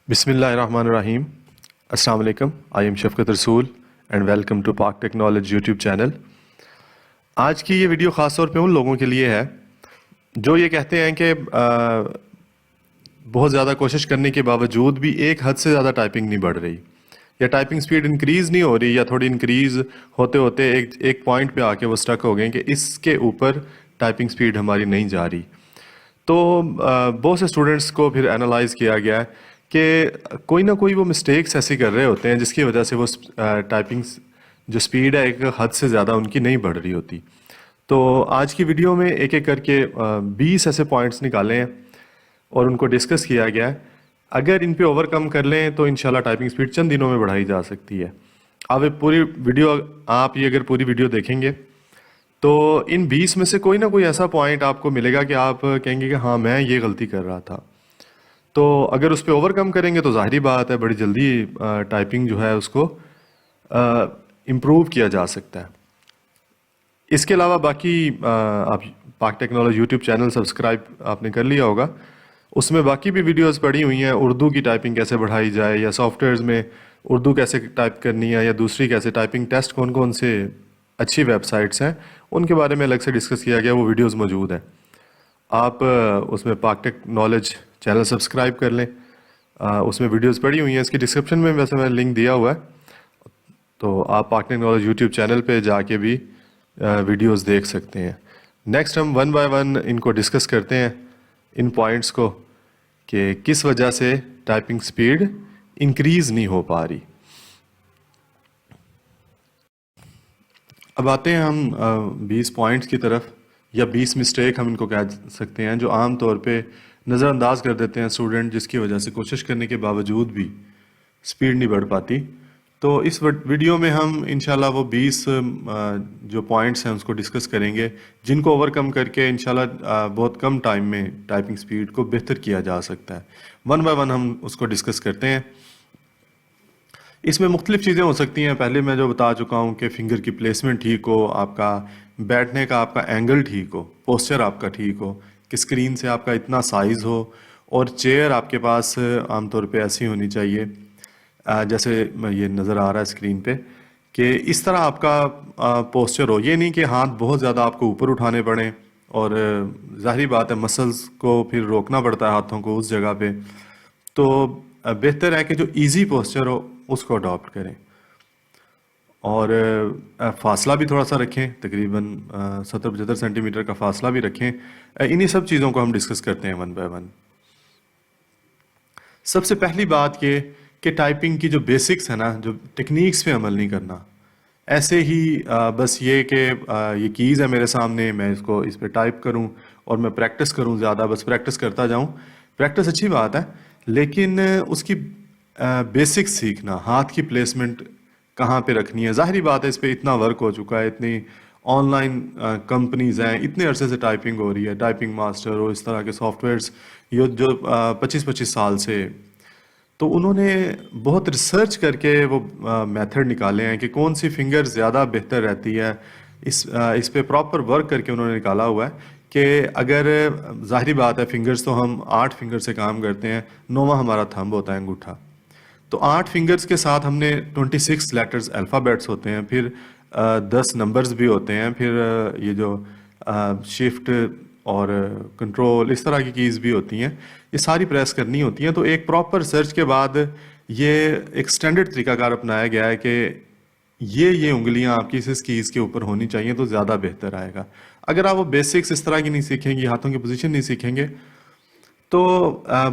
بسم اللہ الرحمن الرحیم. السلام علیکم. آئی ایم شفقت رسول اینڈ ویلکم ٹو پاک ٹیکنالوجی یوٹیوب چینل. آج کی یہ ویڈیو خاص طور پہ ان لوگوں کے لیے ہے جو یہ کہتے ہیں کہ بہت زیادہ کوشش کرنے کے باوجود بھی ایک حد سے زیادہ ٹائپنگ نہیں بڑھ رہی، یا ٹائپنگ سپیڈ انکریز نہیں ہو رہی، یا تھوڑی انکریز ہوتے ہوتے ایک پوائنٹ پہ آ کے وہ سٹک ہو گئے کہ اس کے اوپر ٹائپنگ سپیڈ ہماری نہیں جا رہی. تو بہت سے اسٹوڈنٹس کو پھر انالائز کیا گیا کہ کوئی نہ کوئی وہ مسٹیکس ایسی کر رہے ہوتے ہیں جس کی وجہ سے وہ ٹائپنگ جو سپیڈ ہے ایک حد سے زیادہ ان کی نہیں بڑھ رہی ہوتی. تو آج کی ویڈیو میں ایک ایک کر کے 20 ایسے پوائنٹس نکالے ہیں اور ان کو ڈسکس کیا گیا ہے. اگر ان پہ اوور کم کر لیں تو انشاءاللہ ٹائپنگ سپیڈ چند دنوں میں بڑھائی جا سکتی ہے. اب پوری ویڈیو آپ یہ اگر پوری ویڈیو دیکھیں گے تو ان 20 میں سے کوئی نہ کوئی ایسا پوائنٹ آپ کو ملے گا کہ آپ کہیں گے کہ ہاں میں یہ غلطی کر رہا تھا. تو اگر اس پہ اوور کم کریں گے تو ظاہری بات ہے بڑی جلدی ٹائپنگ جو ہے اس کو امپروو کیا جا سکتا ہے. اس کے علاوہ باقی آپ پاک ٹیکنالوجی یوٹیوب چینل سبسکرائب آپ نے کر لیا ہوگا، اس میں باقی بھی ویڈیوز پڑی ہوئی ہیں. اردو کی ٹائپنگ کیسے بڑھائی جائے، یا سافٹ ویئرز میں اردو کیسے ٹائپ کرنی ہے، یا دوسری کیسے ٹائپنگ ٹیسٹ کون کون سے اچھی ویب سائٹس ہیں ان کے بارے میں الگ سے ڈسکس کیا گیا. وہ ویڈیوز موجود ہیں، آپ اس میں پاک ٹیکنالوجی چینل سبسکرائب کر لیں. اس میں ویڈیوز پڑی ہوئی ہیں، اس کی ڈسکرپشن میں ویسے میں لنک دیا ہوا ہے، تو آپ پاک ٹیکنالوجی یوٹیوب چینل پہ جا کے بھی ویڈیوز دیکھ سکتے ہیں. نیکسٹ ہم 1 بائی 1 ان کو ڈسکس کرتے ہیں، ان پوائنٹس کو، کہ کس وجہ سے ٹائپنگ سپیڈ انکریز نہیں ہو پا رہی. اب آتے ہیں ہم 20 پوائنٹس کی طرف، یا 20 مسٹیک ہم ان کو کہہ سکتے ہیں جو عام طور پہ نظر انداز کر دیتے ہیں اسٹوڈنٹ، جس کی وجہ سے کوشش کرنے کے باوجود بھی سپیڈ نہیں بڑھ پاتی. تو اس ویڈیو میں ہم انشاءاللہ وہ 20 جو پوائنٹس ہیں اس کو ڈسکس کریں گے جن کو اوور کم کر کے انشاءاللہ بہت کم ٹائم میں ٹائپنگ سپیڈ کو بہتر کیا جا سکتا ہے. 1 بائی 1 ہم اس کو ڈسکس کرتے ہیں. اس میں مختلف چیزیں ہو سکتی ہیں. پہلے میں جو بتا چکا ہوں کہ فنگر کی پلیسمنٹ ٹھیک ہو، آپ کا بیٹھنے کا آپ کا اینگل ٹھیک ہو، پوسچر آپ کا ٹھیک ہو، کہ اسکرین سے آپ کا اتنا سائز ہو، اور چیئر آپ کے پاس عام طور پہ ایسی ہونی چاہیے جیسے یہ نظر آ رہا ہے اسکرین پہ، کہ اس طرح آپ کا پوسچر ہو. یہ نہیں کہ ہاتھ بہت زیادہ آپ کو اوپر اٹھانے پڑیں، اور ظاہری بات ہے مسلز کو پھر روکنا پڑتا ہے ہاتھوں کو اس جگہ پہ. تو بہتر ہے کہ جو ایزی پوسچر ہو اس کو اڈاپٹ کریں، اور فاصلہ بھی تھوڑا سا رکھیں، تقریباً 70-75 سینٹی میٹر کا فاصلہ بھی رکھیں. انہی سب چیزوں کو ہم ڈسکس کرتے ہیں 1 بائی 1. سب سے پہلی بات یہ کہ ٹائپنگ کی جو بیسکس ہیں نا، جو ٹیکنیکس پہ عمل نہیں کرنا. ایسے ہی بس یہ کہ یہ کیز ہے میرے سامنے، میں اس پہ ٹائپ کروں اور میں پریکٹس کروں، زیادہ بس پریکٹس کرتا جاؤں. پریکٹس اچھی بات ہے، لیکن اس کی بیسکس سیکھنا، ہاتھ کی پلیسمنٹ کہاں پہ رکھنی ہے. ظاہری بات ہے اس پہ اتنا ورک ہو چکا ہے، اتنی آن لائن کمپنیز ہیں، اتنے عرصے سے ٹائپنگ ہو رہی ہے، ٹائپنگ ماسٹر اور اس طرح کے سافٹ ویئرس جو 25 سال سے. تو انہوں نے بہت ریسرچ کر کے وہ میتھڈ نکالے ہیں کہ کون سی فنگر زیادہ بہتر رہتی ہے. اس پہ پراپر ورک کر کے انہوں نے نکالا ہوا ہے کہ اگر ظاہری بات ہے فنگرز تو ہم 8 فنگر سے کام کرتے ہیں، 9واں ہمارا تھمب ہوتا ہے، انگوٹھا. تو 8 فنگرز کے ساتھ ہم نے 26 لیٹرز الفابیٹس ہوتے ہیں، پھر 10 نمبرز بھی ہوتے ہیں، پھر یہ جو شفٹ اور کنٹرول اس طرح کی کیز بھی ہوتی ہیں، یہ ساری پریس کرنی ہوتی ہیں. تو ایک پراپر سرچ کے بعد یہ ایک سٹینڈرڈ طریقہ کار اپنایا گیا ہے کہ یہ انگلیاں آپ کی اس کیز کے اوپر ہونی چاہیے تو زیادہ بہتر آئے گا. اگر آپ وہ بیسکس اس طرح کی نہیں سیکھیں گے، ہاتھوں کی پوزیشن نہیں سیکھیں گے، تو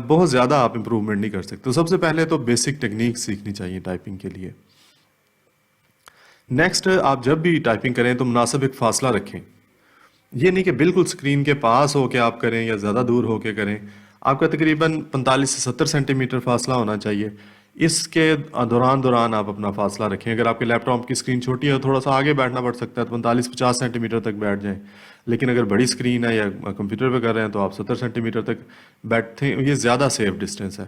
بہت زیادہ آپ امپروومنٹ نہیں کر سکتے. تو سب سے پہلے تو بیسک ٹیکنیک سیکھنی چاہیے ٹائپنگ کے لیے. نیکسٹ، آپ جب بھی ٹائپنگ کریں تو مناسب ایک فاصلہ رکھیں. یہ نہیں کہ بالکل اسکرین کے پاس ہو کے آپ کریں یا زیادہ دور ہو کے کریں. آپ کا تقریباً 45 سے 70 سینٹی میٹر فاصلہ ہونا چاہیے. اس کے دوران آپ اپنا فاصلہ رکھیں. اگر آپ کے لیپ ٹاپ کی اسکرین چھوٹی ہے تو تھوڑا سا آگے بیٹھنا پڑ سکتا ہے، تو 45-50 سینٹی میٹر تک بیٹھ جائیں. لیکن اگر بڑی اسکرین ہے یا کمپیوٹر پہ کر رہے ہیں تو آپ 70 سینٹی میٹر تک بیٹھیں، یہ زیادہ سیف ڈسٹینس ہے.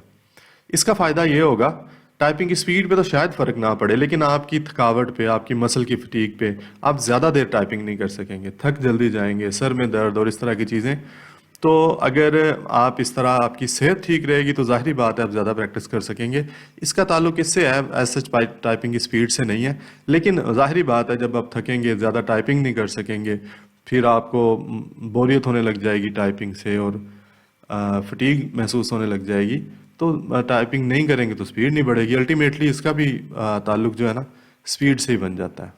اس کا فائدہ یہ ہوگا، ٹائپنگ کی سپیڈ پہ تو شاید فرق نہ پڑے، لیکن آپ کی تھکاوٹ پہ، آپ کی مسل کی فٹیگ پہ آپ زیادہ دیر ٹائپنگ نہیں کر سکیں گے، تھک جلدی جائیں گے، سر میں درد اور اس طرح کی چیزیں. تو اگر آپ اس طرح آپ کی صحت ٹھیک رہے گی تو ظاہری بات ہے آپ زیادہ پریکٹس کر سکیں گے. اس کا تعلق اس سے ہے ایز سچ ٹائپنگ کی سپیڈ سے نہیں ہے, لیکن ظاہری بات ہے جب آپ تھکیں گے, زیادہ ٹائپنگ نہیں کر سکیں گے, پھر آپ کو بوریت ہونے لگ جائے گی ٹائپنگ سے اور فٹیگ محسوس ہونے لگ جائے گی, تو ٹائپنگ نہیں کریں گے تو سپیڈ نہیں بڑھے گی. الٹیمیٹلی اس کا بھی تعلق جو ہے نا سپیڈ سے ہی بن جاتا ہے.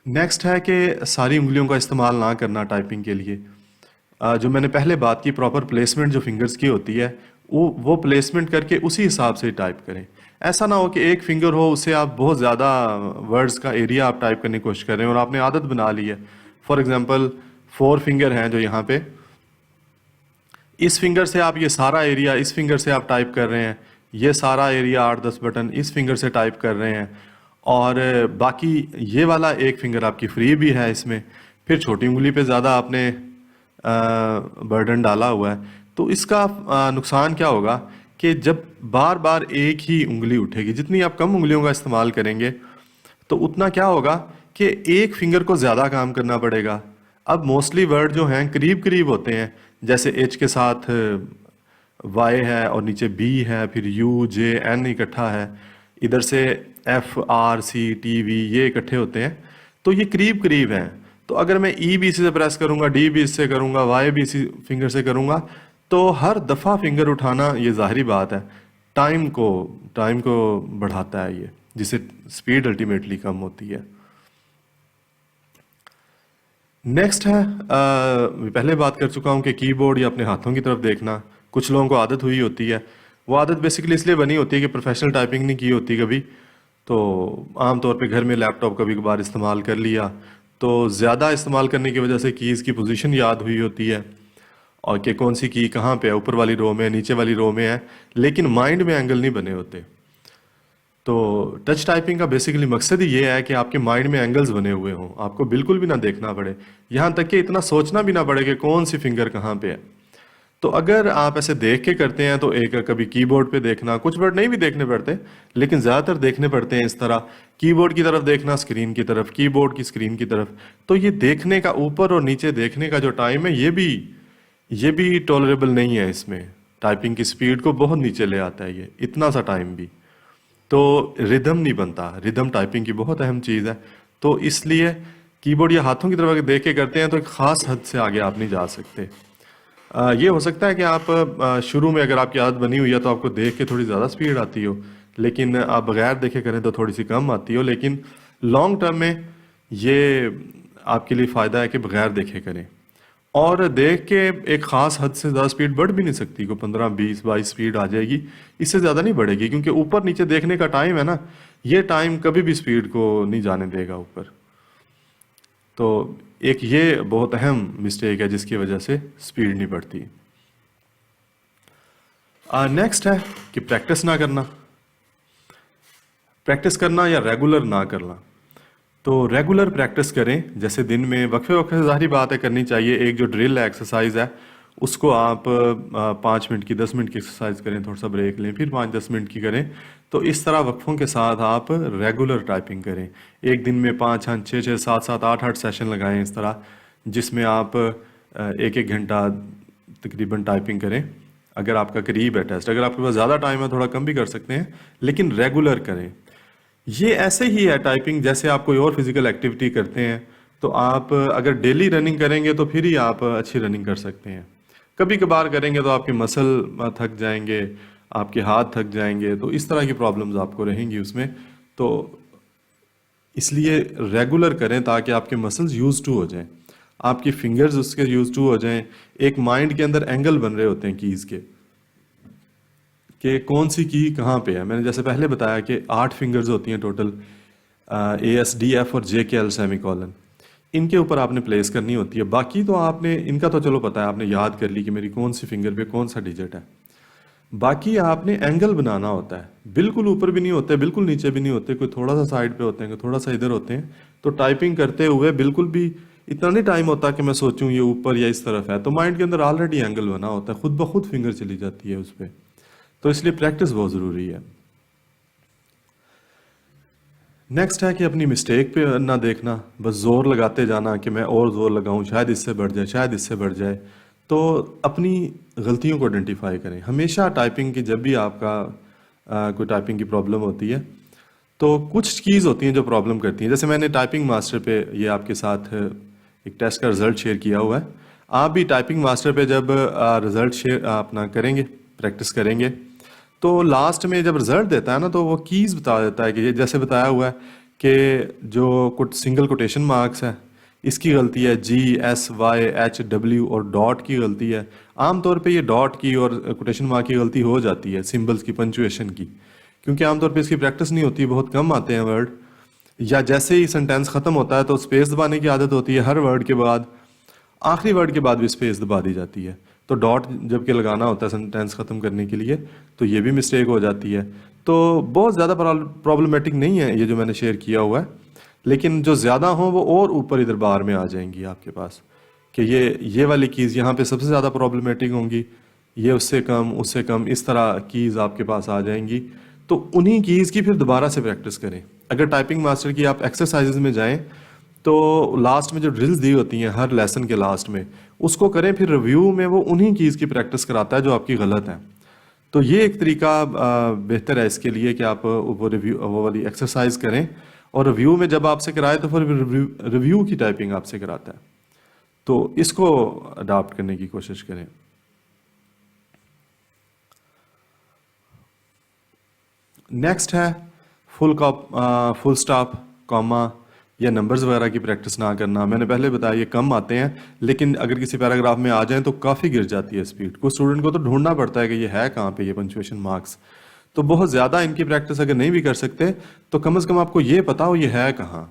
نیکسٹ ہے کہ ساری انگلیوں کا استعمال نہ کرنا ٹائپنگ کے لیے. جو میں نے پہلے بات کی, پراپر پلیسمنٹ جو فنگرز کی ہوتی ہے وہ پلیسمنٹ کر کے اسی حساب سے ٹائپ کریں. ایسا نہ ہو کہ ایک فنگر ہو اسے آپ بہت زیادہ ورڈز کا ایریا آپ ٹائپ کرنے کی کوشش کر رہے ہیں اور آپ نے عادت بنا لی ہے. فار ایگزامپل 4 فنگر ہیں جو یہاں پہ, اس فنگر سے آپ یہ سارا ایریا اس فنگر سے آپ ٹائپ کر رہے ہیں, یہ سارا ایریا 8-10 بٹن اس فنگر سے ٹائپ کر رہے ہیں, اور باقی یہ والا ایک فنگر آپ کی فری بھی ہے اس میں. پھر چھوٹی انگلی پہ زیادہ آپ نے برڈن ڈالا ہوا ہے, تو اس کا نقصان کیا ہوگا کہ جب بار بار ایک ہی انگلی اٹھے گی, جتنی آپ کم انگلیوں کا استعمال کریں گے تو اتنا کیا ہوگا کہ ایک فنگر کو زیادہ کام کرنا پڑے گا. اب موسٹلی ورڈ جو ہیں قریب قریب ہوتے ہیں, جیسے ایچ کے ساتھ وائی ہے اور نیچے بی ہے, پھر یو جے این اکٹھا ہے, ادھر سے F R C T V یہ اکٹھے ہوتے ہیں, تو یہ قریب قریب ہیں. تو اگر میں ای بھی اسی سے پریس کروں گا, ڈی بھی اس سے کروں گا, وائی بھی اسی فنگر سے کروں گا, تو ہر دفعہ فنگر اٹھانا یہ ظاہری بات ہے ٹائم کو بڑھاتا ہے, یہ جس سے سپیڈ الٹیمیٹلی کم ہوتی ہے. نیکسٹ ہے, پہلے بات کر چکا ہوں کہ کی بورڈ یا اپنے ہاتھوں کی طرف دیکھنا. کچھ لوگوں کو عادت ہوئی ہوتی ہے, وہ عادت بیسیکلی اس لیے بنی ہوتی ہے کہ پروفیشنل ٹائپنگ نہیں کی ہوتی کبھی, تو عام طور پہ گھر میں لیپ ٹاپ کبھی کبھار استعمال کر لیا, تو زیادہ استعمال کرنے کی وجہ سے کیز کی پوزیشن یاد ہوئی ہوتی ہے اور کہ کون سی کی کہاں پہ ہے, اوپر والی رو میں, نیچے والی رو میں ہے, لیکن مائنڈ میں اینگل نہیں بنے ہوتے. تو ٹچ ٹائپنگ کا بیسیکلی مقصد ہی یہ ہے کہ آپ کے مائنڈ میں اینگلز بنے ہوئے ہوں, آپ کو بالکل بھی نہ دیکھنا پڑے, یہاں تک کہ اتنا سوچنا بھی نہ پڑے کہ کون سی فنگر کہاں پہ ہے. تو اگر آپ ایسے دیکھ کے کرتے ہیں تو ایک کبھی کی بورڈ پہ دیکھنا, کچھ ورڈ نہیں بھی دیکھنے پڑتے لیکن زیادہ تر دیکھنے پڑتے ہیں اس طرح, کی بورڈ کی طرف دیکھنا, اسکرین کی طرف, کی بورڈ کی اسکرین کی طرف. تو یہ دیکھنے کا اوپر اور نیچے دیکھنے کا جو ٹائم ہے یہ بھی ٹالریبل نہیں ہے. اس میں ٹائپنگ کی سپیڈ کو بہت نیچے لے آتا ہے یہ اتنا سا ٹائم بھی, تو ردھم نہیں بنتا. ردھم ٹائپنگ کی بہت اہم چیز ہے, تو اس لیے کی بورڈ یا ہاتھوں کی طرف اگر دیکھ کے کرتے ہیں تو ایک خاص حد سے آگے آپ نہیں جا سکتے. یہ ہو سکتا ہے کہ آپ شروع میں اگر آپ کی عادت بنی ہوئی ہے تو آپ کو دیکھ کے تھوڑی زیادہ سپیڈ آتی ہو, لیکن آپ بغیر دیکھے کریں تو تھوڑی سی کم آتی ہو, لیکن لانگ ٹرم میں یہ آپ کے لیے فائدہ ہے کہ بغیر دیکھے کریں. اور دیکھ کے ایک خاص حد سے زیادہ سپیڈ بڑھ بھی نہیں سکتی, کو 15 20 22 سپیڈ آ جائے گی, اس سے زیادہ نہیں بڑھے گی, کیونکہ اوپر نیچے دیکھنے کا ٹائم ہے نا, یہ ٹائم کبھی بھی سپیڈ کو نہیں جانے دے گا اوپر. تو ایک یہ بہت اہم مسٹیک ہے جس کی وجہ سے سپیڈ نہیں بڑھتی. نیکسٹ ہے کہ پریکٹس نہ کرنا. پریکٹس کرنا یا ریگولر نہ کرنا. تو ریگولر پریکٹس کریں, جیسے دن میں وقفے وقفے ظاہری بات ہے کرنی چاہیے. ایک جو ڈرل ہے ایکسرسائز ہے اس کو آپ 5 منٹ کی 10 منٹ کی ایکسرسائز کریں, تھوڑا سا بریک لیں, پھر 5-10 منٹ کی کریں. تو اس طرح وقفوں کے ساتھ آپ ریگولر ٹائپنگ کریں. ایک دن میں 5 6 6 7 7 8 8 سیشن لگائیں اس طرح, جس میں آپ 1 گھنٹہ تقریباً ٹائپنگ کریں. اگر آپ کا قریب ہے ٹیسٹ, اگر آپ کے پاس زیادہ ٹائم ہے تھوڑا کم بھی کر سکتے ہیں, لیکن ریگولر کریں. یہ ایسے ہی ہے ٹائپنگ جیسے آپ کوئی اور فزیکل ایکٹیویٹی کرتے ہیں. تو آپ اگر ڈیلی رننگ کریں گے تو پھر ہی آپ اچھی رننگ کر سکتے ہیں. کبھی کبھار کریں گے تو آپ کے مسل تھک جائیں گے, آپ کے ہاتھ تھک جائیں گے, تو اس طرح کی پرابلمز آپ کو رہیں گی اس میں. تو اس لیے ریگولر کریں تاکہ آپ کے مسلز یوز ٹو ہو جائیں, آپ کی فنگرز اس کے یوز ٹو ہو جائیں. ایک مائنڈ کے اندر اینگل بن رہے ہوتے ہیں کیز کے, کہ کون سی کی کہاں پہ ہے. میں نے جیسے پہلے بتایا کہ 8 فنگرز ہوتی ہیں total, A S D F اور جے کے ایل سیمی کولن, ان کے اوپر آپ نے پلیس کرنی ہوتی ہے. باقی تو آپ نے ان کا تو چلو پتہ ہے, آپ نے یاد کر لی کہ میری کون سی فنگر پہ کون سا ڈیجٹ ہے. باقی آپ نے اینگل بنانا ہوتا ہے, بالکل اوپر بھی نہیں ہوتے, بالکل نیچے بھی نہیں ہوتے, کوئی تھوڑا سا سائڈ پہ ہوتے ہیں, کوئی تھوڑا سا ادھر ہوتے ہیں. تو ٹائپنگ کرتے ہوئے بالکل بھی اتنا نہیں ٹائم ہوتا کہ میں سوچوں یہ اوپر یا اس طرف ہے, تو مائنڈ کے اندر آلریڈی اینگل بنا ہوتا ہے, خود بخود فنگر چلی جاتی ہے اس پہ. تو اس لیے پریکٹس بہت ضروری ہے. نیکسٹ ہے کہ اپنی مسٹیک پہ نہ دیکھنا، بس زور لگاتے جانا کہ میں اور زور لگاؤں، شاید اس سے بڑھ جائے، شاید اس سے بڑھ جائے. تو اپنی غلطیوں کو آئیڈینٹیفائی کریں. ہمیشہ ٹائپنگ کی جب بھی آپ کا کوئی ٹائپنگ کی پرابلم ہوتی ہے تو کچھ کیز ہوتی ہیں جو پرابلم کرتی ہیں. جیسے میں نے ٹائپنگ ماسٹر پہ یہ آپ کے ساتھ ایک ٹیسٹ کا رزلٹ شیئر کیا ہوا ہے. آپ بھی ٹائپنگ ماسٹر پہ جب رزلٹ شیئر اپنا کریں گے، پریکٹس کریں گے، تو لاسٹ میں جب رزلٹ دیتا ہے نا تو وہ کیز بتا دیتا ہے کہ یہ جیسے بتایا ہوا ہے کہ جو سنگل کوٹیشن مارکس ہے اس کی غلطی ہے جی ایس وائی ایچ ڈبلیو، اور ڈاٹ کی غلطی ہے. عام طور پہ یہ ڈاٹ کی اور کوٹیشن مارک کی غلطی ہو جاتی ہے سمبلس کی پنچویشن کی، کیونکہ عام طور پہ اس کی پریکٹس نہیں ہوتی، بہت کم آتے ہیں ورڈ، یا جیسے ہی سنٹینس ختم ہوتا ہے تو اسپیس دبانے کی عادت ہوتی ہے. ہر ورڈ کے بعد آخری ورڈ کے بعد بھی اسپیس دبا دی جاتی ہے، تو ڈاٹ جب کہ لگانا ہوتا ہے سنٹینس ختم کرنے کے لیے تو یہ بھی مسٹیک ہو جاتی ہے. تو بہت زیادہ پرابلمٹک نہیں ہے یہ جو میں نے شیئر کیا ہوا ہے، لیکن جو زیادہ ہوں وہ اور اوپر ادھر بار میں آ جائیں گی آپ کے پاس کہ یہ والی کیز یہاں پہ سب سے زیادہ پرابلمٹک ہوں گی، یہ اس سے کم، اس سے کم، اس طرح کیز آپ کے پاس آ جائیں گی. تو انہی کیز کی پھر دوبارہ سے پریکٹس کریں. اگر ٹائپنگ ماسٹر کی آپ ایکسرسائزز میں جائیں تو لاسٹ میں جو ڈرلز دی ہوتی ہیں ہر لیسن کے لاسٹ میں اس کو کریں، پھر ریویو میں وہ انہی چیز کی پریکٹس کراتا ہے جو آپ کی غلط ہے. تو یہ ایک طریقہ بہتر ہے اس کے لیے کہ آپ وہ والی ایکسرسائز کریں، اور ریویو میں جب آپ سے کرائے تو پھر ریویو کی ٹائپنگ آپ سے کراتا ہے. تو اس کو اڈاپٹ کرنے کی کوشش کریں. نیکسٹ ہے فل اسٹاپ، کاما یا نمبرز وغیرہ کی پریکٹس نہ کرنا. میں نے پہلے بتایا یہ کم آتے ہیں، لیکن اگر کسی پیراگراف میں آ جائیں تو کافی گر جاتی ہے اسپیڈ. کوئی اسٹوڈنٹ کو تو ڈھونڈنا پڑتا ہے کہ یہ ہے کہاں پہ یہ پنچویشن مارکس. تو بہت زیادہ ان کی پریکٹس اگر نہیں بھی کر سکتے تو کم از کم آپ کو یہ پتا ہو یہ ہے کہاں.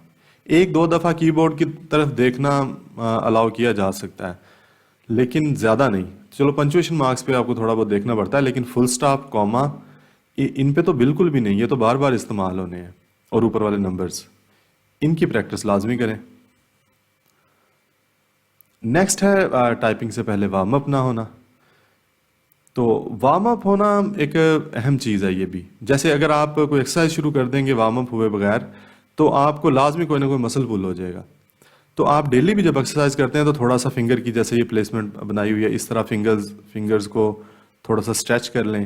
ایک دو دفعہ کی بورڈ کی طرف دیکھنا الاؤ کیا جا سکتا ہے، لیکن زیادہ نہیں. چلو پنچویشن مارکس پہ آپ کو تھوڑا بہت دیکھنا پڑتا ہے، لیکن فل اسٹاپ، کاما، ان پہ تو بالکل بھی نہیں. یہ تو بار بار استعمال ہونے ہیں. اور اوپر والے نمبرز، ان کی پریکٹس لازمی کریں. نیکسٹ ہے ٹائپنگ سے پہلے وارم اپ نہ ہونا. تو وارم اپ ہونا ایک اہم چیز ہے یہ بھی. جیسے اگر آپ کوئی ایکسرسائز شروع کر دیں گے وارم اپ ہوئے بغیر تو آپ کو لازمی کوئی نہ کوئی مسل پل ہو جائے گا. تو آپ ڈیلی بھی جب ایکسرسائز کرتے ہیں تو تھوڑا سا فنگر کی جیسے یہ پلیسمنٹ بنائی ہوئی ہے اس طرح فنگرز کو تھوڑا سا اسٹریچ کر لیں،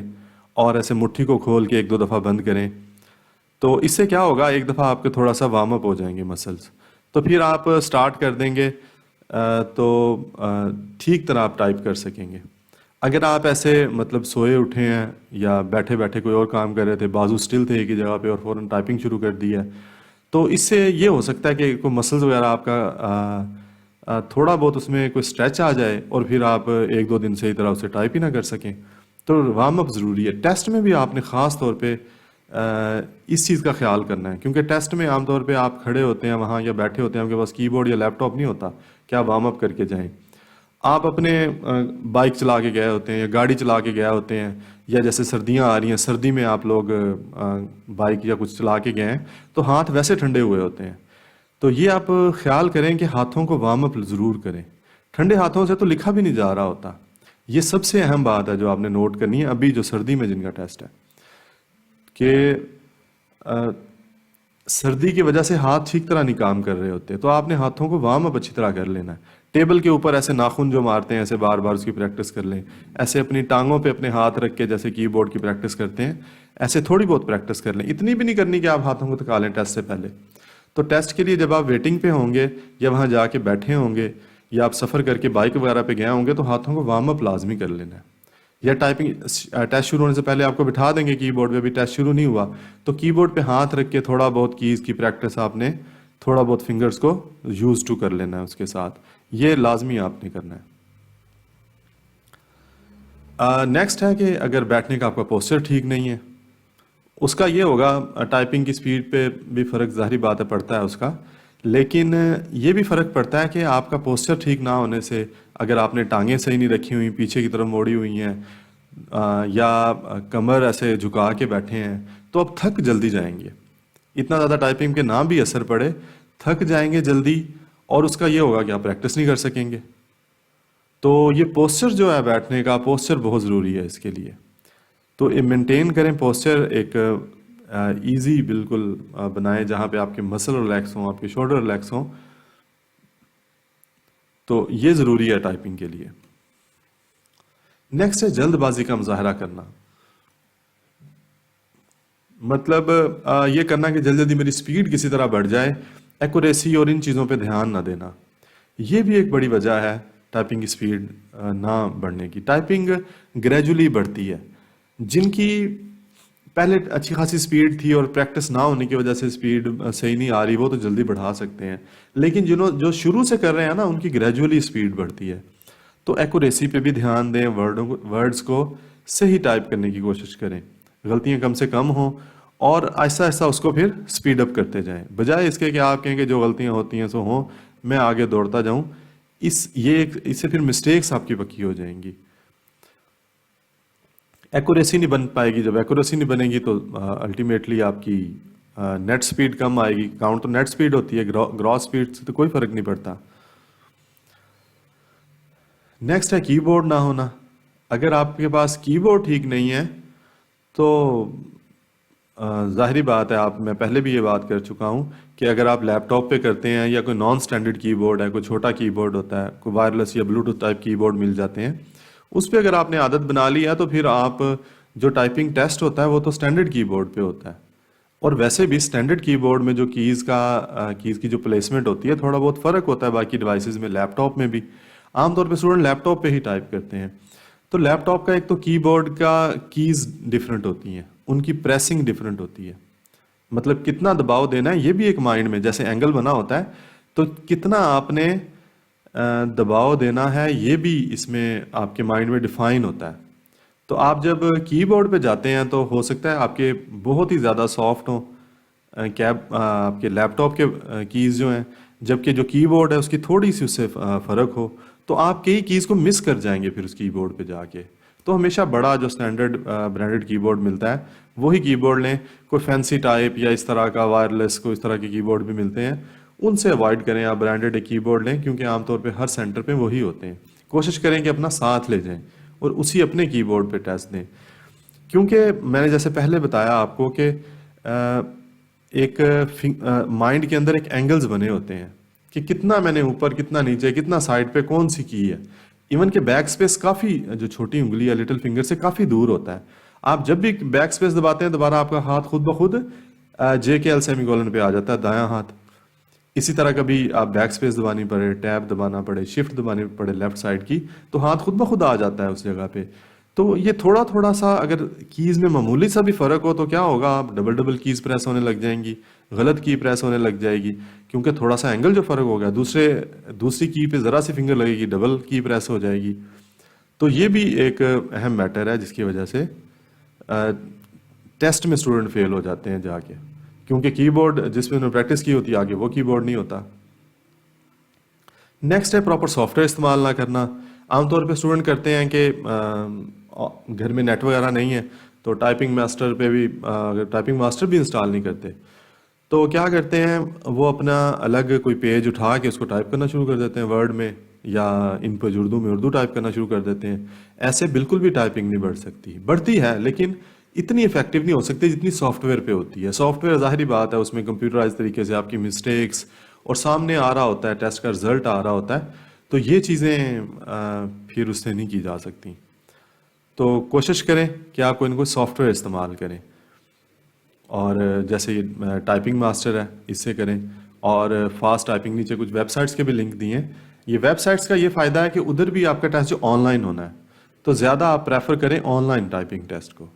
اور ایسے مٹھی کو کھول کے ایک دو دفعہ بند کریں. تو اس سے کیا ہوگا، ایک دفعہ آپ کے تھوڑا سا وارم اپ ہو جائیں گے مسلس. تو پھر آپ سٹارٹ کر دیں گے تو ٹھیک طرح آپ ٹائپ کر سکیں گے. اگر آپ ایسے مطلب سوئے اٹھے ہیں یا بیٹھے بیٹھے کوئی اور کام کر رہے تھے، بازو اسٹل تھے ایک ہی جگہ پہ اور فوراً ٹائپنگ شروع کر دی ہے، تو اس سے یہ ہو سکتا ہے کہ کوئی مسلز وغیرہ آپ کا تھوڑا بہت اس میں کوئی اسٹریچ آ جائے اور پھر آپ ایک دو دن صحیح طرح اسے ٹائپ ہی نہ کر سکیں. تو وارم اپ ضروری ہے. ٹیسٹ میں بھی آپ نے خاص طور پہ اس چیز کا خیال کرنا ہے، کیونکہ ٹیسٹ میں عام طور پہ آپ کھڑے ہوتے ہیں وہاں یا بیٹھے ہوتے ہیں، آپ کے پاس کی بورڈ یا لیپ ٹاپ نہیں ہوتا کہ آپ وارم اپ کر کے جائیں. آپ اپنے بائک چلا کے گئے ہوتے ہیں یا گاڑی چلا کے گئے ہوتے ہیں، یا جیسے سردیاں آ رہی ہیں، سردی میں آپ لوگ بائک یا کچھ چلا کے گئے ہیں تو ہاتھ ویسے ٹھنڈے ہوئے ہوتے ہیں. تو یہ آپ خیال کریں کہ ہاتھوں کو وارم اپ ضرور کریں. ٹھنڈے ہاتھوں سے تو لکھا بھی نہیں جا رہا ہوتا. یہ سب سے اہم بات ہے جو آپ نے نوٹ کرنی ہے ابھی جو سردی میں جن کا ٹیسٹ ہے، کہ سردی کی وجہ سے ہاتھ ٹھیک طرح نہیں کام کر رہے ہوتے. تو آپ نے ہاتھوں کو وارم اپ اچھی طرح کر لینا ہے. ٹیبل کے اوپر ایسے ناخن جو مارتے ہیں ایسے بار بار اس کی پریکٹس کر لیں. ایسے اپنی ٹانگوں پہ اپنے ہاتھ رکھ کے جیسے کی بورڈ کی پریکٹس کرتے ہیں ایسے تھوڑی بہت پریکٹس کر لیں. اتنی بھی نہیں کرنی کہ آپ ہاتھوں کو تھکا لیں ٹیسٹ سے پہلے. تو ٹیسٹ کے لیے جب آپ ویٹنگ پہ ہوں گے یا وہاں جا کے بیٹھے ہوں گے یا آپ سفر کر کے بائک وغیرہ پہ گئے ہوں گے تو ہاتھوں کو وارم اپ لازمی کر لینا ہے. یا ٹائپنگ ٹیسٹ شروع ہونے سے پہلے آپ کو بٹھا دیں گے کی بورڈ پہ، بھی ٹیسٹ شروع نہیں ہوا تو کی بورڈ پہ ہاتھ رکھ کے تھوڑا بہت کیز کی پریکٹس آپ نے تھوڑا بہت فنگرز کو یوز ٹو کر لینا ہے اس کے ساتھ. یہ لازمی آپ نے کرنا ہے. نیکسٹ ہے کہ اگر بیٹھنے کا آپ کا پوسچر ٹھیک نہیں ہے، اس کا یہ ہوگا ٹائپنگ کی سپیڈ پہ بھی فرق ظاہری بات ہے پڑتا ہے اس کا، لیکن یہ بھی فرق پڑتا ہے کہ آپ کا پوسچر ٹھیک نہ ہونے سے اگر آپ نے ٹانگیں صحیح نہیں رکھی ہوئی، پیچھے کی طرف موڑی ہوئی ہیں یا کمر ایسے جھکا کے بیٹھے ہیں تو آپ تھک جلدی جائیں گے. اتنا زیادہ ٹائپنگ کے نہ بھی اثر پڑے، تھک جائیں گے جلدی، اور اس کا یہ ہوگا کہ آپ پریکٹس نہیں کر سکیں گے. تو یہ پوسچر جو ہے بیٹھنے کا، پوسچر بہت ضروری ہے اس کے لیے. تو مینٹین کریں پوسچر. ایک ایزی بالکل بنائیں جہاں پہ آپ کے مسل ریلیکس ہوں، آپ کے شولڈر ریلیکس ہوں. تو یہ ضروری ہے ٹائپنگ کے لیے. نیکسٹ ہے جلد بازی کا مظاہرہ کرنا. مطلب یہ کرنا کہ جلدی جلدی میری سپیڈ کسی طرح بڑھ جائے، ایکوریسی اور ان چیزوں پہ دھیان نہ دینا. یہ بھی ایک بڑی وجہ ہے ٹائپنگ کی سپیڈ نہ بڑھنے کی. ٹائپنگ گریجولی بڑھتی ہے. جن کی پہلے اچھی خاصی سپیڈ تھی اور پریکٹس نہ ہونے کی وجہ سے سپیڈ صحیح نہیں آ رہی، وہ تو جلدی بڑھا سکتے ہیں. لیکن جو شروع سے کر رہے ہیں نا، ان کی گریجولی سپیڈ بڑھتی ہے. تو ایکوریسی پہ بھی دھیان دیں، ورڈز کو صحیح ٹائپ کرنے کی کوشش کریں، غلطیاں کم سے کم ہوں، اور آہستہ آہستہ اس کو پھر سپیڈ اپ کرتے جائیں، بجائے اس کے کہ آپ کہیں کہ جو غلطیاں ہوتی ہیں سو ہوں، میں آگے دوڑتا جاؤں. اس سے پھر مسٹیکس آپ کی پکی ہو جائیں گی. ایکوریسی نہیں بن پائے گی. جب ایکوریسی نہیں بنے گی تو الٹیمیٹلی آپ کی نیٹ سپیڈ کم آئے گی. کاؤنٹ تو نیٹ سپیڈ ہوتی ہے، گراس سپیڈ سے تو کوئی فرق نہیں پڑتا. نیکسٹ ہے کی بورڈ نہ ہونا. اگر آپ کے پاس کی بورڈ ٹھیک نہیں ہے تو ظاہری بات ہے، میں پہلے بھی یہ بات کر چکا ہوں کہ اگر آپ لیپ ٹاپ پہ کرتے ہیں یا کوئی نان سٹینڈرڈ کی بورڈ ہے، کوئی چھوٹا کی بورڈ ہوتا ہے، کوئی وائرلیس یا بلوٹوتھ ٹائپ کی بورڈ مل جاتے ہیں، اس پہ اگر آپ نے عادت بنا لی ہے تو پھر آپ جو ٹائپنگ ٹیسٹ ہوتا ہے وہ تو سٹینڈرڈ کی بورڈ پہ ہوتا ہے. اور ویسے بھی سٹینڈرڈ کی بورڈ میں جو کیز کی جو پلیسمنٹ ہوتی ہے تھوڑا بہت فرق ہوتا ہے باقی ڈیوائسز میں. لیپ ٹاپ میں بھی عام طور پہ اسٹوڈنٹ لیپ ٹاپ پہ ہی ٹائپ کرتے ہیں. تو لیپ ٹاپ کا ایک تو کی بورڈ کا کیز ڈفرینٹ ہوتی ہیں، ان کی پریسنگ ڈفرینٹ ہوتی ہے. مطلب کتنا دباؤ دینا ہے یہ بھی ایک مائنڈ میں، جیسے اینگل بنا ہوتا ہے تو کتنا آپ نے دباؤ دینا ہے یہ بھی اس میں آپ کے مائنڈ میں ڈیفائن ہوتا ہے. تو آپ جب کی بورڈ پہ جاتے ہیں تو ہو سکتا ہے آپ کے بہت ہی زیادہ سافٹ ہوں آپ کے لیپ ٹاپ کے کیز جو ہیں، جبکہ جو کی بورڈ ہے اس کی تھوڑی سی اس سے فرق ہو، تو آپ کئی کیز کو مس کر جائیں گے پھر اس کی بورڈ پہ جا کے. تو ہمیشہ بڑا جو اسٹینڈرڈ برانڈڈ کی بورڈ ملتا ہے وہی کی بورڈ لیں. کوئی فینسی ٹائپ یا اس طرح کا وائرلیس کوئی اس طرح کے کی بورڈ بھی ملتے ہیں، ان سے اوائڈ کریں. آپ برانڈڈ کی بورڈ لیں کیونکہ عام طور پہ ہر سینٹر پہ وہی ہوتے ہیں. کوشش کریں کہ اپنا ساتھ لے جائیں اور اسی اپنے کی بورڈ پہ ٹیسٹ دیں. کیونکہ میں نے جیسے پہلے بتایا آپ کو کہ ایک مائنڈ کے اندر ایک اینگلز بنے ہوتے ہیں کہ کتنا میں نے اوپر، کتنا نیچے، کتنا سائڈ پہ کون سی کی ہے. ایون کہ بیک سپیس کافی جو چھوٹی انگلی ہے لٹل فنگر سے کافی دور ہوتا ہے. آپ جب بھی بیک سپیس دباتے ہیں دوبارہ آپ کا ہاتھ خود بخود جے کے ایل سیمی کولن پہ آ جاتا ہے، دایاں ہاتھ. اسی طرح کبھی آپ بیک سپیس دبانی پڑے، ٹیب دبانا پڑے، شفٹ دبانی پڑے لیفٹ سائڈ کی، تو ہاتھ خود بخود آ جاتا ہے اس جگہ پہ. تو یہ تھوڑا سا اگر کیز میں معمولی سا بھی فرق ہو تو کیا ہوگا، آپ ڈبل کیز پریس ہونے لگ جائیں گی، غلط کی پریس ہونے لگ جائے گی، کیونکہ تھوڑا سا اینگل جو فرق ہو گیا، دوسری کی پہ ذرا سی فنگر لگے گی، ڈبل کی پریس ہو جائے گی. تو یہ بھی ایک اہم میٹر ہے جس کی وجہ سے ٹیسٹ میں اسٹوڈنٹ فیل ہو جاتے ہیں جا کے، کیونکہ کی بورڈ جس پہ انہوں نے پریکٹس کی ہوتی ہے آگے وہ کی بورڈ نہیں ہوتا. نیکسٹ ہے پراپر سافٹ ویئر استعمال نہ کرنا. عام طور پہ اسٹوڈنٹ کرتے ہیں کہ گھر میں نیٹ وغیرہ نہیں ہے تو ٹائپنگ ماسٹر پہ بھی ٹائپنگ ماسٹر بھی انسٹال نہیں کرتے، تو کیا کرتے ہیں وہ اپنا الگ کوئی پیج اٹھا کے اس کو ٹائپ کرنا شروع کر دیتے ہیں ورڈ میں، یا ان پہ اردو میں اردو ٹائپ کرنا شروع کر دیتے ہیں. ایسے بالکل بھی ٹائپنگ نہیں بڑھ سکتی. بڑھتی ہے لیکن اتنی افیکٹو نہیں ہو سکتی جتنی سافٹ ویئر پہ ہوتی ہے. سافٹ ویئر ظاہری بات ہے اس میں کمپیوٹرائز طریقے سے آپ کی مسٹیکس اور سامنے آ رہا ہوتا ہے، ٹیسٹ کا رزلٹ آ رہا ہوتا ہے، تو یہ چیزیں پھر اس سے نہیں کی جا سکتی. تو کوشش کریں کہ آپ کو ان کو سافٹ ویئر استعمال کریں، اور جیسے یہ ٹائپنگ ماسٹر ہے اس سے کریں، اور فاسٹ ٹائپنگ نیچے کچھ ویب سائٹس کے بھی لنک دیے ہیں. یہ ویب سائٹس کا یہ فائدہ ہے کہ ادھر بھی آپ کا ٹیسٹ جو آن لائن ہونا ہے تو زیادہ آپ پریفر کریں آن لائن ٹائپنگ ٹیسٹ کو.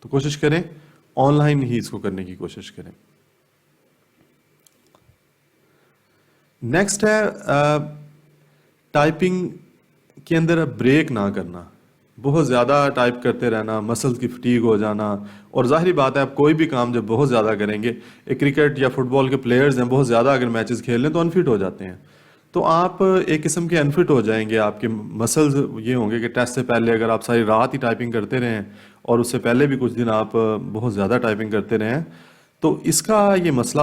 تو کوشش کریں آن لائن ہی اس کو کرنے کی کوشش کریں. نیکسٹ ہے ٹائپنگ کے اندر بریک نہ کرنا. بہت زیادہ ٹائپ کرتے رہنا، مسلز کی فٹیگ ہو جانا. اور ظاہری بات ہے آپ کوئی بھی کام جب بہت زیادہ کریں گے، ایک کرکٹ یا فٹ بال کے پلیئرز ہیں بہت زیادہ اگر میچز کھیل لیں تو انفٹ ہو جاتے ہیں. تو آپ ایک قسم کے انفٹ ہو جائیں گے. آپ کے مسلز یہ ہوں گے کہ ٹیسٹ سے پہلے اگر آپ ساری رات ہی ٹائپنگ کرتے رہیں اور اس سے پہلے بھی کچھ دن آپ بہت زیادہ ٹائپنگ کرتے رہیں، تو اس کا یہ مسئلہ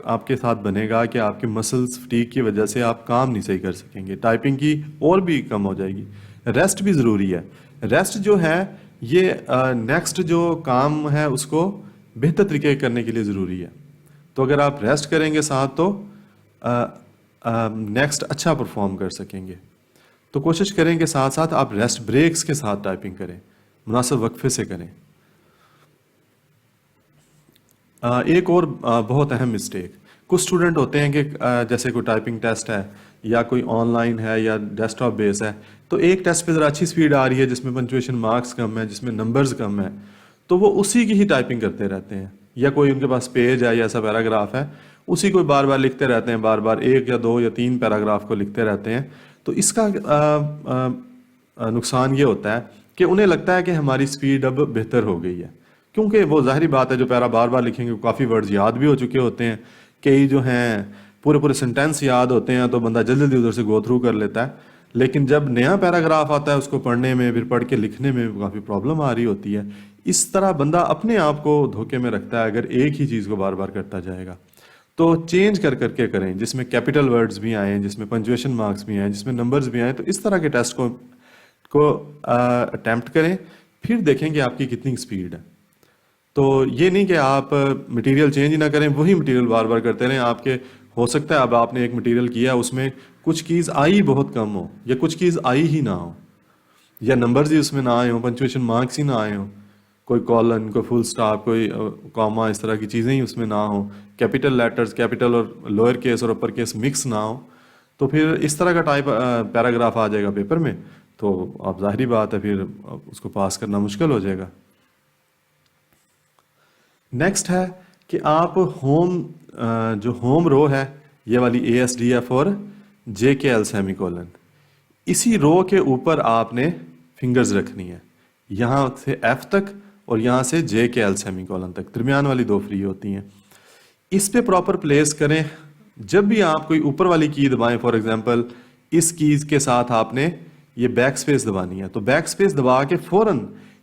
آپ کے ساتھ بنے گا کہ آپ کے مسلز فٹیگ کی وجہ سے آپ کام نہیں صحیح کر سکیں گے. ٹائپنگ کی اور بھی کم ہو جائے گی. ریسٹ بھی ضروری ہے. ریسٹ جو ہے یہ نیکسٹ جو کام ہے اس کو بہتر طریقے کرنے کے لیے ضروری ہے. تو اگر آپ ریسٹ کریں گے ساتھ تو نیکسٹ اچھا پرفارم کر سکیں گے. تو کوشش کریں کہ ساتھ ساتھ آپ ریسٹ بریکس کے ساتھ ٹائپنگ کریں, مناسب وقفے سے کریں. ایک اور بہت اہم مسٹیک, کچھ اسٹوڈنٹ ہوتے ہیں کہ جیسے کوئی ٹائپنگ ٹیسٹ ہے یا کوئی آن لائن ہے یا ڈیسک ٹاپ بیس ہے, تو ایک ٹیسٹ پہ ذرا اچھی سپیڈ آ رہی ہے جس میں پنچویشن مارکس کم ہے, جس میں نمبرز کم ہے, تو وہ اسی کی ہی ٹائپنگ کرتے رہتے ہیں. یا کوئی ان کے پاس پیج ہے یا ایسا پیراگراف ہے, اسی کو بار بار لکھتے رہتے ہیں, بار بار 1 یا 2 یا 3 پیراگراف کو لکھتے رہتے ہیں. تو اس کا نقصان یہ ہوتا ہے کہ انہیں لگتا ہے کہ ہماری سپیڈ اب بہتر ہو گئی ہے, کیونکہ وہ ظاہری بات ہے جو پیرا بار بار لکھیں گے کافی ورڈز یاد بھی ہو چکے ہوتے ہیں, کئی جو ہیں پورے سنٹینس یاد ہوتے ہیں, تو بندہ جلدی جلدی ادھر سے گو تھرو کر لیتا ہے. لیکن جب نیا پیراگراف آتا ہے اس کو پڑھنے میں, پھر پڑھ کے لکھنے میں کافی پرابلم آ رہی ہوتی ہے. اس طرح بندہ اپنے آپ کو دھوکے میں رکھتا ہے اگر ایک ہی چیز کو بار بار کرتا جائے گا. تو چینج کر کے کریں, جس میں کیپٹل ورڈز بھی آئیں, جس میں پنچویشن مارکس بھی آئیں, جس میں نمبرز بھی آئیں. تو اس طرح کے ٹیسٹ کو اٹیمپٹ کریں, پھر دیکھیں کہ آپ کی کتنی سپیڈ ہے. تو یہ نہیں کہ آپ مٹیریل چینج ہی نہ کریں, وہی مٹیریل بار بار کرتے رہیں. آپ کے ہو سکتا ہے اب آپ نے ایک مٹیریل کیا, اس میں کچھ کیز آئی بہت کم ہو, یا کچھ کیز آئی ہی نہ ہو, یا نمبرز ہی اس میں نہ آئے ہوں, پنچویشن مارکس ہی نہ آئے ہوں, کوئی کالن, کوئی فل سٹاپ, کوئی کاما, اس طرح کی چیزیں ہی اس میں نہ ہوں, کیپٹل لیٹرز, کیپٹل اور لوئر کیس اور اپر کیس مکس نہ ہو, تو پھر اس طرح کا ٹائپ پیراگراف آ جائے گا پیپر میں, تو اب ظاہری بات ہے پھر اس کو پاس کرنا مشکل ہو جائے گا. نیکسٹ ہے کہ آپ جو ہوم رو ہے, یہ والی ASDF اور JKL سیمی کولن, اسی رو کے اوپر آپ نے فنگرز رکھنی ہے, یہاں سے F تک اور یہاں سے JKL سیمی کولن تک, درمیان والی 2 فری ہوتی ہیں. اس پہ پراپر پلیس کریں. جب بھی آپ کوئی اوپر والی کی دبائیں, فار ایگزامپل اس کیز کے ساتھ آپ نے یہ بیک سپیس دبانی ہے, تو بیک سپیس دبا کے فوراً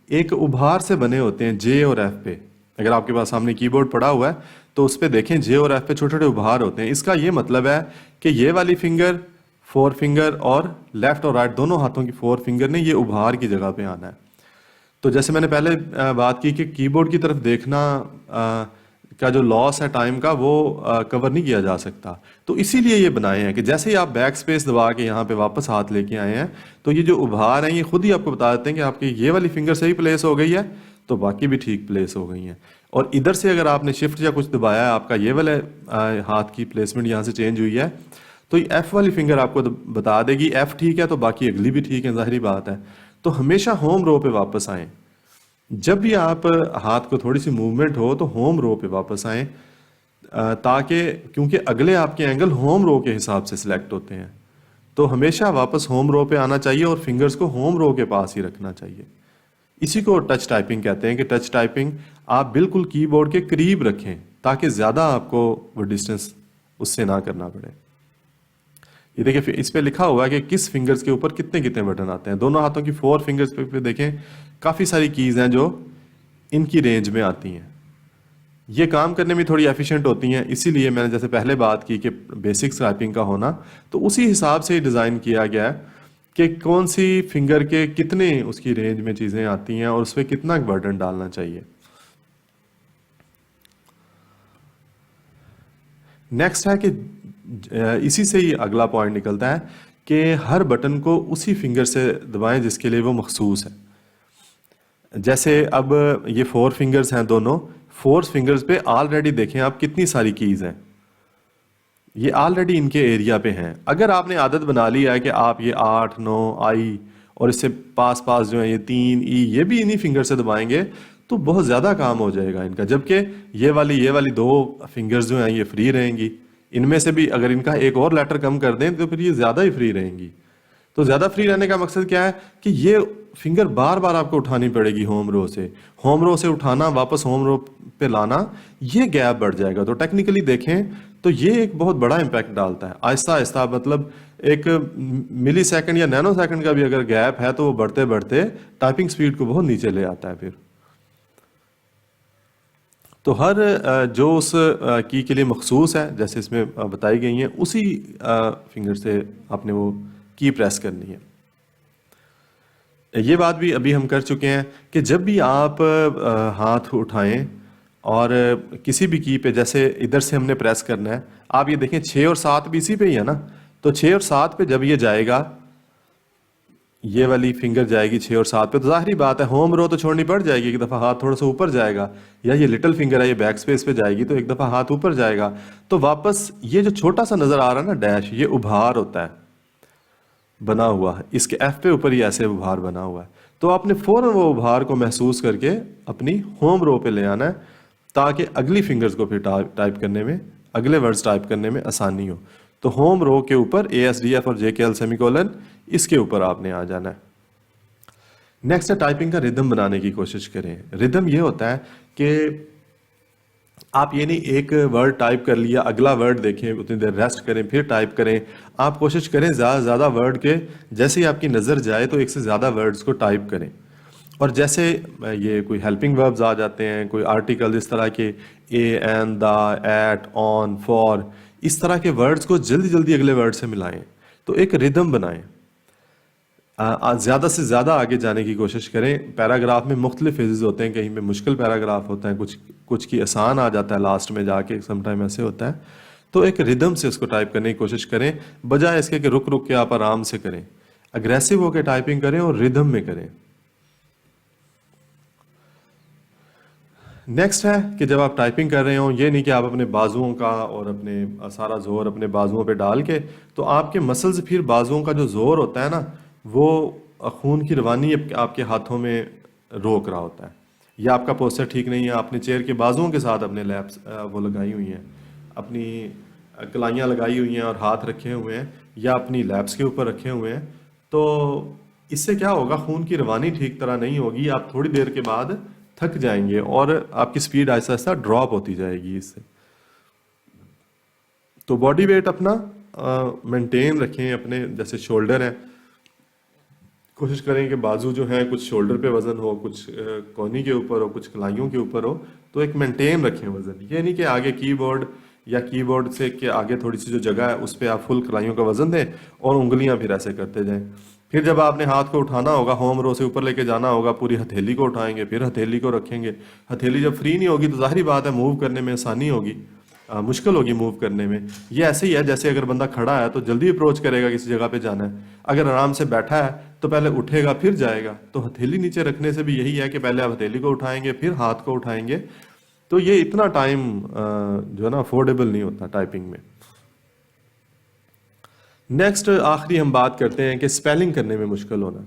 ایک ابھار سے بنے ہوتے ہیں J اور F پہ. اگر آپ کے پاس سامنے کی بورڈ پڑا ہوا ہے تو اس پہ دیکھیں J اور F پہ چھوٹے چھوٹے ابھار ہوتے ہیں. اس کا یہ مطلب ہے کہ یہ والی فنگر 4 فنگر اور لیفٹ اور رائٹ دونوں ہاتھوں کی 4 فنگر نے یہ ابھار کی جگہ پہ آنا ہے. تو جیسے میں نے پہلے بات کی کہ کی بورڈ کی طرف دیکھنا کا جو لاس ہے ٹائم کا, وہ کور نہیں کیا جا سکتا. تو اسی لیے یہ بنائے ہیں کہ جیسے ہی آپ بیک سپیس دبا کے یہاں پہ واپس ہاتھ لے کے آئے ہیں, تو یہ جو ابھار ہیں یہ خود ہی آپ کو بتا دیتے ہیں کہ آپ کی یہ والی فنگر صحیح پلیس ہو گئی ہے, تو باقی بھی ٹھیک پلیس ہو گئی ہیں. اور ادھر سے اگر آپ نے شفٹ یا کچھ دبایا ہے, آپ کا یہ والے ہاتھ کی پلیسمنٹ یہاں سے چینج ہوئی ہے, تو یہ F والی فنگر آپ کو بتا دے گی F ٹھیک ہے, تو باقی اگلی بھی ٹھیک ہے, ظاہری بات ہے. تو ہمیشہ ہوم رو پہ واپس آئیں. جب بھی آپ ہاتھ کو تھوڑی سی موومنٹ ہو تو ہوم رو پہ واپس آئیں, تاکہ کیونکہ اگلے آپ کے اینگل ہوم رو کے حساب سے سلیکٹ ہوتے ہیں, تو ہمیشہ واپس ہوم رو پہ آنا چاہیے اور فنگرز کو ہوم رو کے پاس ہی رکھنا چاہیے. اسی کو ٹچ ٹائپنگ کہتے ہیں کہ ٹچ ٹائپنگ آپ بالکل کی بورڈ کے قریب رکھیں تاکہ زیادہ آپ کو وہ ڈسٹنس اس سے نہ کرنا پڑے. یہ دیکھیں اس پہ لکھا ہوا ہے کہ کس فنگرز کے اوپر کتنے بٹن آتے ہیں. دونوں ہاتھوں کی 4 فنگرز پہ دیکھیں کافی ساری کیز ہیں جو ان کی رینج میں آتی ہیں. یہ کام کرنے میں تھوڑی ایفیشینٹ ہوتی ہیں, اسی لیے میں نے جیسے پہلے بات کی کہ بیسکس ٹائپنگ کا ہونا, تو اسی حساب سے ڈیزائن کیا گیا ہے کہ کون سی فنگر کے کتنے اس کی رینج میں چیزیں آتی ہیں اور اس پہ کتنا برڈن ڈالنا چاہیے. نیکسٹ ہے کہ اسی سے ہی اگلا پوائنٹ نکلتا ہے کہ ہر بٹن کو اسی فنگر سے دبائیں جس کے لیے وہ مخصوص ہے. جیسے اب یہ 4 فنگرز ہیں دونوں, 4 فنگرز پہ آلریڈی دیکھیں آپ کتنی ساری کیز ہیں, یہ آلریڈی ان کے ایریا پہ ہیں. اگر آپ نے عادت بنا لی ہے کہ آپ یہ 8 9 آئی اور اس سے پاس جو ہیں یہ 3 ای یہ بھی انہی فنگر سے دبائیں گے تو بہت زیادہ کام ہو جائے گا ان کا, جبکہ یہ والی 2 فنگرز جو ہیں یہ فری رہیں گی. ان میں سے بھی اگر ان کا ایک اور لیٹر کم کر دیں تو پھر یہ زیادہ ہی فری رہیں گی. تو زیادہ فری رہنے کا مقصد کیا ہے کہ یہ فنگر بار بار آپ کو اٹھانی پڑے گی ہوم رو سے اٹھانا, واپس ہوم رو پہ لانا, یہ گیپ بڑھ جائے گا. تو ٹیکنیکلی دیکھیں تو یہ ایک بہت بڑا امپیکٹ ڈالتا ہے. آہستہ آہستہ مطلب ایک ملی سیکنڈ یا نینو سیکنڈ کا بھی اگر گیپ ہے تو وہ بڑھتے بڑھتے ٹائپنگ سپیڈ کو بہت نیچے لے آتا ہے پھر. تو ہر جو اس کی کے لیے مخصوص ہے جیسے اس میں بتائی گئی ہیں اسی فنگر سے آپ نے وہ کی پریس کرنی ہے. یہ بات بھی ابھی ہم کر چکے ہیں کہ جب بھی آپ ہاتھ اٹھائیں اور کسی بھی کی پہ جیسے ادھر سے ہم نے پریس کرنا ہے, آپ یہ دیکھیں 6 اور 7 بھی اسی پہ ہی ہے نا, تو 6 اور 7 پہ جب یہ جائے گا, یہ والی فنگر جائے گی 6 اور 7 پہ, تو ظاہری بات ہے ہوم رو تو چھوڑنی پڑ جائے گی, ایک دفعہ ہاتھ تھوڑا سا اوپر جائے گا, یا یہ لٹل فنگر ہے یہ بیک سپیس پہ جائے گی تو ایک دفعہ ہاتھ اوپر جائے گا, تو واپس یہ جو چھوٹا سا نظر آ رہا ہے نا ڈیش, یہ ابھار ہوتا ہے بنا ہوا ہے, اس کے ایف پہ اوپر ہی ایسے ابھار بنا ہوا ہے, تو آپ نے فوراً وہ ابھار کو محسوس کر کے اپنی ہوم رو پہ لے آنا ہے تاکہ اگلی فنگرز کو پھر ٹائپ کرنے میں, اگلے ورڈز ٹائپ کرنے میں آسانی ہو. تو ہوم رو کے اوپر ASDF اور JKL سیمی کولن, اس کے اوپر آپ نے آ جانا ہے. نیکسٹ ہے ٹائپنگ کا ردم بنانے کی کوشش کریں. ردم یہ ہوتا ہے کہ آپ یہ نہیں ایک ورڈ ٹائپ کر لیا, اگلا ورڈ دیکھیں, اتنی دیر ریسٹ کریں, پھر ٹائپ کریں. آپ کوشش کریں زیادہ سے زیادہ ورڈ کے, جیسے ہی آپ کی نظر جائے تو ایک سے زیادہ ورڈز کو ٹائپ کریں. اور جیسے یہ کوئی ہیلپنگ وربز آ جاتے ہیں, کوئی آرٹیکل اس طرح کے a, an, the, at, on, for, اس طرح کے ورڈز کو جلدی جلدی اگلے ورڈ سے ملائیں, تو ایک ردم بنائیں. زیادہ سے زیادہ آگے جانے کی کوشش کریں. پیراگراف میں مختلف فیزز ہوتے ہیں, کہیں پہ مشکل پیراگراف ہوتا ہے, کچھ کی آسان آ جاتا ہے لاسٹ میں جا کے, سم ٹائم ایسے ہوتا ہے. تو ایک ردم سے اس کو ٹائپ کرنے کی کوشش کریں, بجائے اس کے کہ رک رک کے آپ آرام سے کریں. اگریسو ہو کے ٹائپنگ کریں اور ردم میں کریں. نیکسٹ ہے کہ جب آپ ٹائپنگ کر رہے ہوں, یہ نہیں کہ آپ اپنے بازوؤں کا اور اپنے سارا زور اپنے بازوؤں پہ ڈال کے, تو آپ کے مسلز پھر بازوؤں کا جو زور ہوتا ہے نا, وہ خون کی روانی آپ کے ہاتھوں میں روک رہا ہوتا ہے. یا آپ کا پوسچر ٹھیک نہیں ہے, آپ نے چیئر کے بازوؤں کے ساتھ اپنے لیپس وہ لگائی ہوئی ہیں, اپنی کلائیاں لگائی ہوئی ہیں اور ہاتھ رکھے ہوئے ہیں, یا اپنی لیپس کے اوپر رکھے ہوئے ہیں, تو اس سے کیا ہوگا, خون کی روانی ٹھیک طرح نہیں ہوگی, آپ تھوڑی دیر کے بعد تھک جائیں گے اور آپ کی سپیڈ آہستہ آہستہ ڈراپ ہوتی جائے گی اس سے. تو باڈی ویٹ اپنا مینٹین رکھیں. اپنے جیسے شولڈر ہیں, کوشش کریں کہ بازو جو ہیں کچھ شولڈر پہ وزن ہو, کچھ کونی کے اوپر ہو, کچھ کلائیوں کے اوپر ہو, تو ایک مینٹین رکھیں وزن. یہ نہیں کہ آگے کی بورڈ یا کی بورڈ سے کہ آگے تھوڑی سی جو جگہ ہے اس پہ آپ فل کلائیوں کا وزن دیں اور انگلیاں پھر ایسے کرتے جائیں. پھر جب آپ نے ہاتھ کو اٹھانا ہوگا, ہوم رو سے اوپر لے کے جانا ہوگا, پوری ہتھیلی کو اٹھائیں گے, پھر ہتھیلی کو رکھیں گے. ہتھیلی جب فری نہیں ہوگی تو ظاہری بات ہے موو کرنے میں آسانی ہوگی, مشکل ہوگی موو کرنے میں. یہ ایسے ہی ہے جیسے اگر بندہ کھڑا ہے تو جلدی اپروچ کرے گا کسی جگہ پہ جانا ہے, اگر آرام سے بیٹھا ہے تو پہلے اٹھے گا پھر جائے گا. تو ہتھیلی نیچے رکھنے سے بھی یہی ہے کہ پہلے آپ ہتھیلی کو اٹھائیں گے پھر ہاتھ کو اٹھائیں گے. تو یہ اتنا ٹائم جو ہے نا افورڈیبل نہیں ہوتا ٹائپنگ میں. نیکسٹ آخری ہم بات کرتے ہیں کہ اسپیلنگ کرنے میں مشکل ہونا.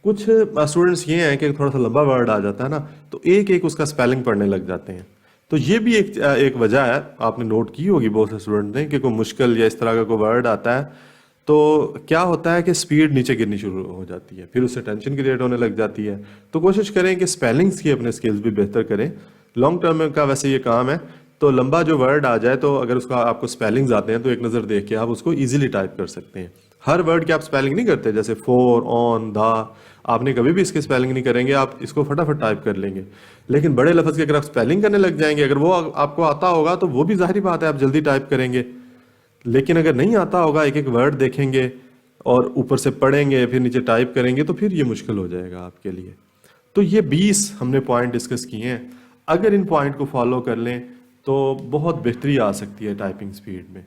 کچھ اسٹوڈنٹس یہ ہیں کہ تھوڑا سا لمبا ورڈ آ جاتا ہے نا, تو ایک ایک اس کا اسپیلنگ پڑھنے لگ جاتے ہیں. تو یہ بھی ایک وجہ ہے, آپ نے نوٹ کی ہوگی بہت سے اسٹوڈنٹ نے, کہ کوئی مشکل یا اس طرح کا کوئی ورڈ آتا ہے تو کیا ہوتا ہے کہ سپیڈ نیچے گرنی شروع ہو جاتی ہے, پھر اس سے ٹینشن کریٹ ہونے لگ جاتی ہے. تو کوشش کریں کہ اسپیلنگس کی اپنے اسکلز بھی بہتر کریں. لانگ ٹرم کا ویسے یہ کام ہے, تو لمبا جو ورڈ آ جائے تو اگر اس کا آپ کو اسپیلنگز آتے ہیں تو ایک نظر دیکھ کے آپ اس کو ایزیلی ٹائپ کر سکتے ہیں. ہر ورڈ کی آپ اسپیلنگ نہیں کرتے, جیسے فور, آن, دا, آپ نے کبھی بھی اس کی اسپیلنگ نہیں کریں گے, آپ اس کو فٹافٹ ٹائپ کر لیں گے. لیکن بڑے لفظ کی اگر آپ اسپیلنگ کرنے لگ جائیں گے, اگر وہ آپ کو آتا ہوگا تو وہ بھی ظاہری بات ہے آپ جلدی ٹائپ کریں گے. لیکن اگر نہیں آتا ہوگا, ایک ایک ورڈ دیکھیں گے اور اوپر سے پڑھیں گے پھر نیچے ٹائپ کریں گے, تو پھر یہ مشکل ہو جائے گا آپ کے لیے. تو یہ 20 ہم نے پوائنٹ ڈسکس کیے ہیں. اگر ان پوائنٹ کو فالو کر لیں تو بہت بہتری آ سکتی ہے ٹائپنگ سپیڈ میں.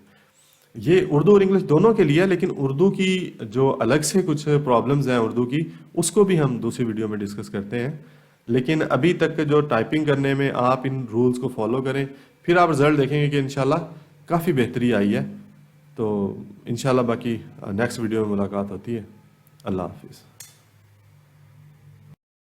یہ اردو اور انگلش دونوں کے لیے, لیکن اردو کی جو الگ سے کچھ پرابلمز ہیں اردو کی, اس کو بھی ہم دوسری ویڈیو میں ڈسکس کرتے ہیں. لیکن ابھی تک جو ٹائپنگ کرنے میں آپ ان رولز کو فالو کریں, پھر آپ رزلٹ دیکھیں گے کہ انشاءاللہ کافی بہتری آئی ہے. تو انشاءاللہ باقی نیکسٹ ویڈیو میں ملاقات ہوتی ہے. اللہ حافظ.